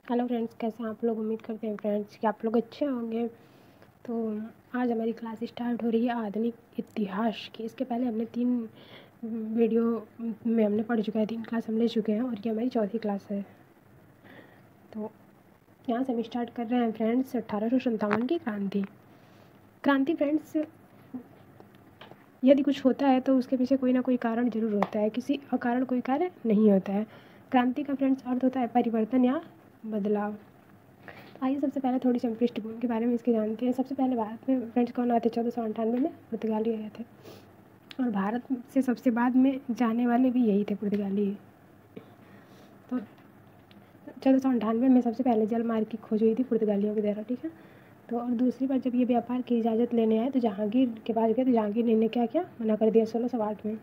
Hello friends, कैसे हैं आप लोग। उम्मीद करते हैं फ्रेंड्स कि आप लोग अच्छे होंगे। तो आज हमारी क्लास स्टार्ट हो रही है आधुनिक इतिहास की। इसके पहले हमने 3 वीडियो में हमने पढ़ चुका है, 3 क्लास हम ले चुके हैं और ये हमारी चौथी क्लास है। तो यहाँ से हम स्टार्ट कर रहे हैं फ्रेंड्स 1857 की क्रांति फ्रेंड्स, यदि कुछ होता है तो उसके पीछे कोई ना कोई कारण जरूर होता है, किसी अकारण कोई कार्य नहीं होता है। क्रांति का फ्रेंड्स अर्थ होता है परिवर्तन या बदलाव। आइए सबसे पहले थोड़ी सी हम पृष्ठभूमि के बारे में इसके जानते हैं। सबसे पहले भारत में फ्रेंड्स कौन आए थे? 1498 में पुर्तगाली आए थे और भारत से सबसे बाद में जाने वाले भी यही थे, पुर्तगाली। तो 1498 में सबसे पहले जल मार्ग की खोज हुई थी पुर्तगालियों के द्वारा, ठीक है। तो और दूसरी बार जब ये व्यापार की इजाज़त लेने आए तो जहांगीर के पास गए तो जहांगीर ने क्या किया? मना कर दिया 1608 में।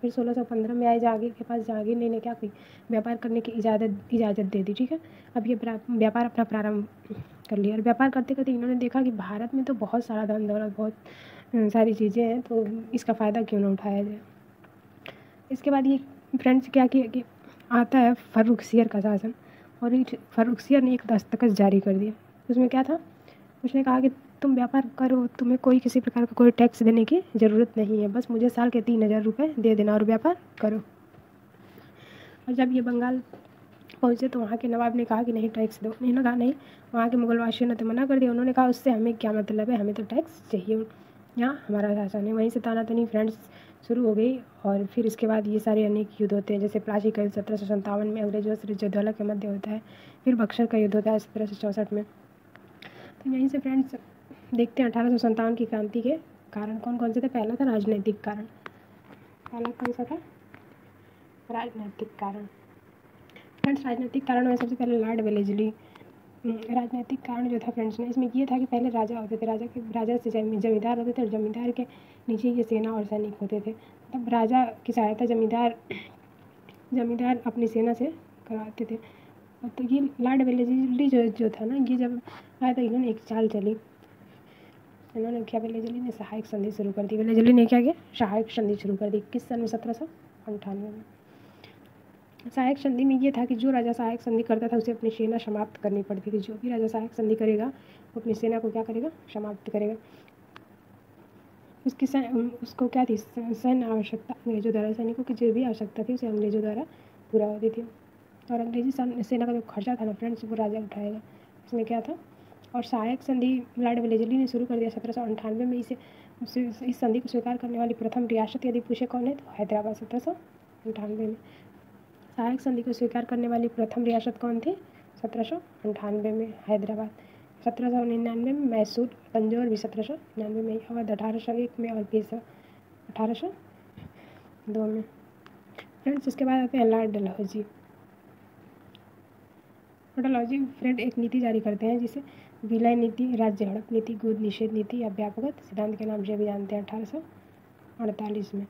फिर 1615 में आए जहांगीर के पास, जहांगीर ने क्या की? व्यापार करने की इजाज़त दे दी, ठीक है। अब ये व्यापार अपना प्रारंभ कर लिया और व्यापार करते करते इन्होंने देखा कि भारत में तो बहुत सारा धन दौलत, बहुत सारी चीज़ें हैं, तो इसका फ़ायदा क्यों ना उठाया जाए। इसके बाद ये फ्रेंड्स क्या किया कि आता है फर्रुखसियर का शासन, और फर्रुखसियर ने एक दस्तखत जारी कर दिया। उसमें क्या था? उसने कहा कि तुम व्यापार करो, तुम्हें कोई किसी प्रकार का कोई टैक्स देने की ज़रूरत नहीं है, बस मुझे साल के 3000 रुपये दे देना और व्यापार करो। और जब ये बंगाल पहुँचे तो वहाँ के नवाब ने कहा कि नहीं, टैक्स दो। इन्होंने कहा नहीं, वहाँ के मुगल वासियों ने तो मना कर दिया। उन्होंने कहा उससे हमें क्या मतलब है, हमें तो टैक्स चाहिए, यहाँ हमारा शासन है। वहीं से तानातनी फ्रेंड्स शुरू हो गई और फिर इसके बाद ये सारे अनेक युद्ध होते हैं, जैसे प्लासी का 1757 में अंग्रेजों से जयद्वाला के मध्य होता है। फिर बक्सर का युद्ध होता है 1764 में। तो यहीं से फ्रेंड्स देखते हैं 1857 की क्रांति के कारण कौन कौन से थे। पहला था राजनीतिक कारण। पहला कौन सा था? राजनीतिक कारण। फ्रेंड्स राजनीतिक कारण में सबसे पहले लॉर्ड वेलेस्ली। राजनीतिक कारण जो था फ्रेंड्स ने, इसमें ये था कि पहले राजा होते थे, राजा से जमींदार होते थे और जमींदार के नीचे ये सेना और सैनिक होते थे। तब राजा की सहायता जमींदार अपनी सेना से करवाते थे। तो ये लॉर्ड वेलेस्ली जो था ना, ये जब आया तो इन्होंने एक चाल चली। इन्होंने क्या? वेलेस्ली ने सहायक संधि शुरू कर दी। वेलेस्ली ने क्या किया? सहायक संधि शुरू कर दी। किस सन में? 1798 में। सहायक संधि में ये था कि जो राजा सहायक संधि करता था उसे अपनी सेना समाप्त करनी पड़ती थी। जो भी राजा सहायक संधि करेगा वो अपनी सेना को क्या करेगा? समाप्त करेगा। उसको क्या थी? सैन्य आवश्यकता, अंग्रेजों द्वारा सैनिकों की जो भी आवश्यकता थी उसे अंग्रेजों द्वारा पूरा होती थी। और अंग्रेजी सेना का जो खर्चा था ना फ्रेंड्स, वो राजा उठाएगा। इसमें क्या था? और सहायक संधि लॉर्ड वेलेस्ली ने शुरू कर दिया 1798 में। इस संधि को स्वीकार करने वाली प्रथम रियासत यदि पूछे कौन है तो हैदराबाद। 1798 में सहायक संधि को स्वीकार करने वाली प्रथम रियासत कौन थी? 1798 में हैदराबाद। 1799 में मैसूर, तंजौर भी 1799 में, अवध 1801 में और फिर 1802 में। फ्रेंड्स उसके बाद आते हैं लॉर्ड डलहौजी। डलहौजी फ्रेंड एक नीति जारी करते हैं जिसे विलय नीति, राज्य हड़प नीति, गोद निषेध नीति या व्यापक सिद्धांत के नाम से भी जानते हैं, 1848 में।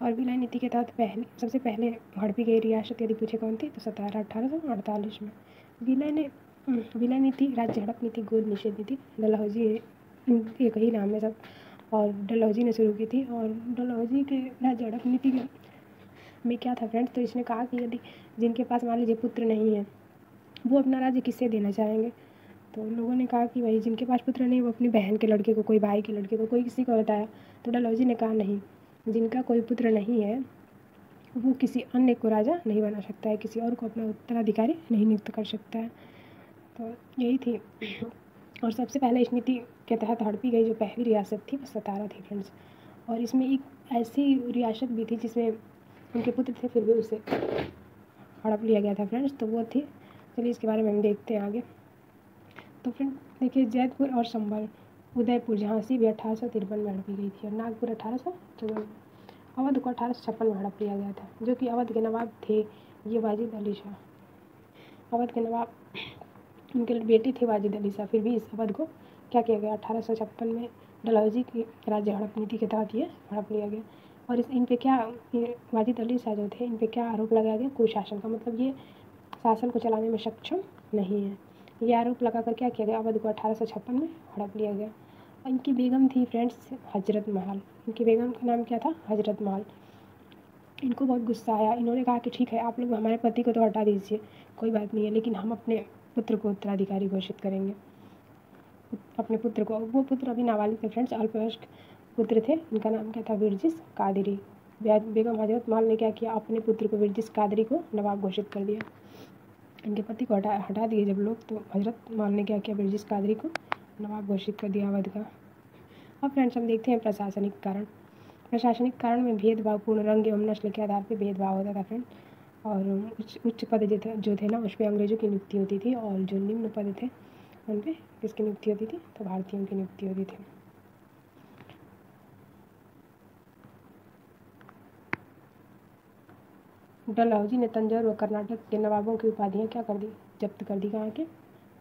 और विलय नीति के तहत सबसे पहले हड़पी गई रियासत यदि पूछे कौन थी तो 1848 में। विलय नीति, राज्य हड़प नीति, गोद निषेध नीति, डलहौजी एक ही नाम है सब, और डलहौजी ने शुरू की थी। और डलहौजी के राज्य हड़प नीति में क्या था फ्रेंड्स? तो इसने कहा कि यदि जिनके पास मान लीजिए पुत्र नहीं है वो अपना राज्य किससे देना चाहेंगे? तो लोगों ने कहा कि भाई जिनके पास पुत्र नहीं वो अपनी बहन के लड़के को, कोई भाई के लड़के को, कोई किसी को बताया। तो डलहौजी ने कहा नहीं, जिनका कोई पुत्र नहीं है वो किसी अन्य को राजा नहीं बना सकता है, किसी और को अपना उत्तराधिकारी नहीं नियुक्त कर सकता है। तो यही थी। और सबसे पहले इस नीति के तहत हड़पी गई जो पहली रियासत थी वो सतारा थी फ्रेंड्स। और इसमें एक ऐसी रियासत भी थी जिसमें उनके पुत्र थे फिर भी उसे हड़प लिया गया था फ्रेंड्स, तो वो थी। चलिए इसके बारे में हम देखते हैं आगे। तो फ्रेंड देखिए, जैतपुर और संभल, उदयपुर, झांसी भी 1853 में हड़पी गई थी और नागपुर 1854। अवध को 1856 में हड़प लिया गया था। जो कि अवध के नवाब थे ये वाजिद अली शाह। अवध के नवाब, उनके बेटी थी वाजिद अली शाह। फिर भी इस अवध को क्या किया गया? 1856 में डलहौजी की राज्य हड़प नीति के तहत ये हड़प लिया गया। और इन पे क्या, वाजिद अली शाह जो थे इन पे क्या आरोप लगाया गया? कुशासन का, मतलब ये शासन को चलाने में सक्षम नहीं है। ये आरोप लगाकर क्या किया गया? अवध को 1856 में हड़प लिया गया। और इनकी बेगम थी फ्रेंड्स हजरत महल। इनकी बेगम का नाम क्या था? हजरत महल। इनको बहुत गुस्सा आया। इन्होंने कहा कि ठीक है, आप लोग हमारे पति को तो हटा दीजिए, कोई बात नहीं है, लेकिन हम अपने पुत्र को उत्तराधिकारी घोषित करेंगे। अपने पुत्र को, वो पुत्र अभी नाबालिग थे फ्रेंड्स, अल्पवयस्क पुत्र थे। उनका नाम क्या था? विरजिस कादरी। बेगम हजरत महल ने क्या किया? अपने पुत्र को विरजिस कादरी को नवाब घोषित कर दिया। इनके पति को हटा दिए जब लोग, तो हजरत महल ने क्या किया? विरजिस कादरी को नवाब घोषित कर दिया अवध का। अब फ्रेंड्स हम देखते हैं प्रशासनिक कारण। प्रशासनिक कारण में भेदभावपूर्ण रंग एवं नस्ल के आधार पर भेदभाव होता था फ्रेंड। और उच्च पद जो थे ना, उस पर अंग्रेजों की नियुक्ति होती थी, और जो निम्न पद थे उन पर किसकी नियुक्ति होती थी? तो भारतीयों की नियुक्ति होती थी। डलहौजी ने तंजौर व कर्नाटक के नवाबों की उपाधियाँ क्या कर दी? जब्त कर दी। कहाँ के?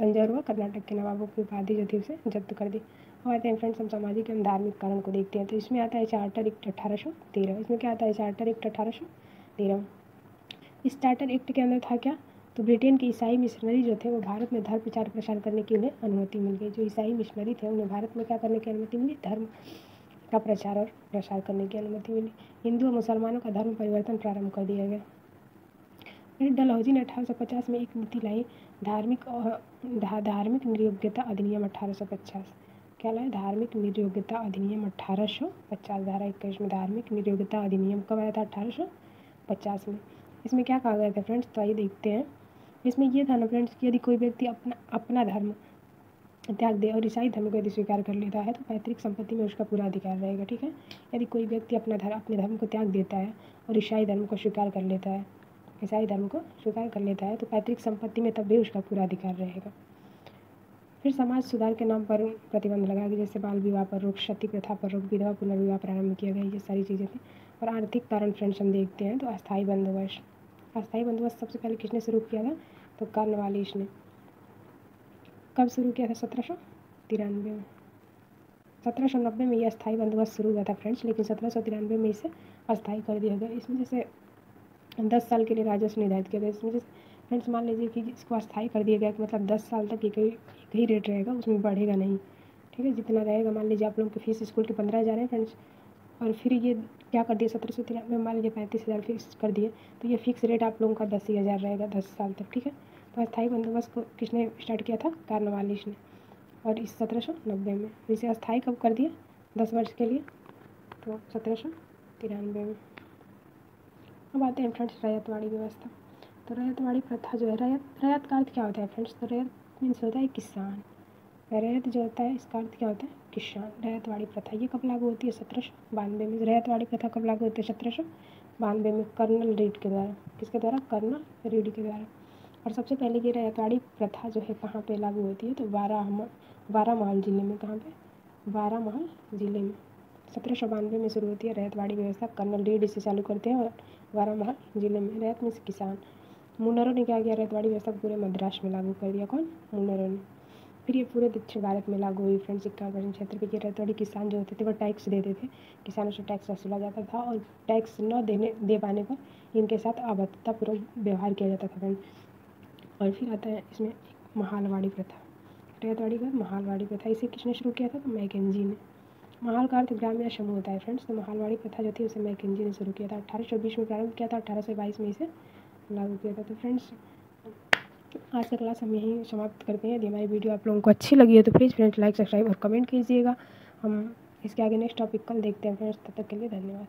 तंजौर व कर्नाटक के नवाबों की उपाधि जो थी उसे जब्त कर दी। अब आते हैं फ्रेंड्स हम सामाजिक एवं धार्मिक कारण को देखते हैं। तो इसमें आता है चार्टर एक्ट 1813। इसमें क्या आता है? Charter act 1813। इस चार्टर एक्ट के अंदर था क्या? तो ब्रिटेन के ईसाई मिशनरी जो थे वो भारत में धर्म प्रचार प्रसार करने की उन्हें अनुमति मिल गई। जो ईसाई मिशनरी थे उन्हें भारत में क्या करने की अनुमति मिली? धर्म का प्रचार और प्रसार करने की अनुमति मिली। हिंदू और मुसलमानों का धर्म परिवर्तन प्रारंभ कर दिया गया। डलहौजी ने 1850 में एक नीति लाई, धार्मिक नियोग्यता अधिनियम 1850। क्या लाए? धार्मिक नियोग्यता अधिनियम 1850। धारा 21 में धार्मिक नियोग्यता अधिनियम कब आया था? 1850 में। इसमें क्या कहा गया था फ्रेंड्स? तो आइए देखते हैं। इसमें ये था ना फ्रेंड्स कि यदि कोई व्यक्ति अपना धर्म त्याग दे और ईसाई धर्म को यदि स्वीकार कर लेता है तो पैतृक संपत्ति में उसका पूरा अधिकार रहेगा। ठीक है, यदि कोई व्यक्ति अपने धर्म को त्याग देता है और ईसाई धर्म को स्वीकार कर लेता है, तो पैतृक संपत्ति में तब भी उसका पूरा अधिकार रहेगा। फिर समाज सुधार के नाम पर प्रतिबंध लगा गया, जैसे बाल विवाह पर रोक, सती प्रथा पर रोक, विधवा पुनर्विवाह प्रारंभ किया गया। ये सारी चीज़ें थी। और आर्थिक कारण फ्रेंड्स हम देखते हैं तो अस्थायी बंदोबस्त सबसे पहले किसने शुरू किया था? तो कॉर्नवालिस ने। कब शुरू किया था? 1793 में। 1790 में ये अस्थायी बंदोबस्त शुरू हुआ था फ्रेंड्स, लेकिन 1793 में इसे अस्थायी कर दिया गया। इसमें जैसे 10 साल के लिए राजस्व निर्धारित किया गया। इसमें जैसे फ्रेंड्स मान लीजिए कि इसको अस्थायी कर दिया गया कि मतलब 10 साल तक एक ही रेट रहेगा, उसमें बढ़ेगा नहीं। ठीक है, जितना रहेगा, मान लीजिए आप लोगों की फीस स्कूल के 15,000 है फ्रेंड्स, और फिर ये क्या कर दिया? 1793 में मान लीजिए 35,000 फिक्स कर दिए, तो ये फिक्स रेट आप लोगों का 10,000 रहेगा 10 साल तक। ठीक है, तो अस्थायी बंदोबस्त को किसने स्टार्ट किया था? कॉर्नवालिस ने। और इस 1790 में इसे अस्थायी कब कर दिया? 10 वर्ष के लिए, तो 1793 में। अब आते हैं फ्रेंड्स रैयतवाड़ी व्यवस्था। तो रैयतवाड़ी प्रथा जो है, रैयत का अर्थ क्या होता है फ्रेंड्स? तो रैयत मीन्स होता है किसान। रैयत जो होता है इसका अर्थ क्या होता है? किसान। रैयतवाड़ी प्रथा ये कब लागू होती है? 1792 में। रैयतवाड़ी प्रथा कब लागू होती है? 1792 में, कर्नल रीड के द्वारा। किसके द्वारा? कर्नल रीड के द्वारा। और सबसे पहले ये रैयतवाड़ी प्रथा जो है कहाँ पे लागू होती है? तो बारामहल जिले में। कहाँ पे? बारामहल जिले में 1792 में शुरू होती है रैयतवाड़ी व्यवस्था। कर्नल रीड इसे चालू करते हैं और बारामहल जिले में। रैयत मीन्स किसान। मुन्नरों ने क्या किया? रैयतवाड़ी व्यवस्था पूरे मद्रास में लागू कर दिया। कौन? मुन्नरों ने। फिर ये पूरे दक्षिण भारत में लागू हुई फ्रेंड्स। 51% क्षेत्र पे ये रैयतवाड़ी किसान जो होते थे वो टैक्स देते थे, किसानों से टैक्स वसूला जाता था, और टैक्स न दे पाने पर इनके साथ अभद्रतापूर्वक व्यवहार किया जाता था फ्रेंड। और फिर आता है इसमें महालवाड़ी प्रथा। रैयतवाड़ी का महालवाड़ी प्रथा, इसे किसने शुरू किया था? तो मैकेंजी ने। महाल का अर्थ ग्राम या समूह होता है फ्रेंड्स। तो महालवाड़ी प्रथा जो थी उसे मैकेंजी ने शुरू किया था। 1820 में प्रारंभ किया था, 1822 में इसे लागू किया था। तो फ्रेंड्स आज का क्लास हम यहीं समाप्त करते हैं। यदि हमारी वीडियो आप लोगों को अच्छी लगी है तो प्लीज़ फ्रेंड्स लाइक, सब्सक्राइब और कमेंट कीजिएगा। हम इसके आगे नेक्स्ट टॉपिक कल देखते हैं फ्रेंड्स। तब तक के लिए धन्यवाद।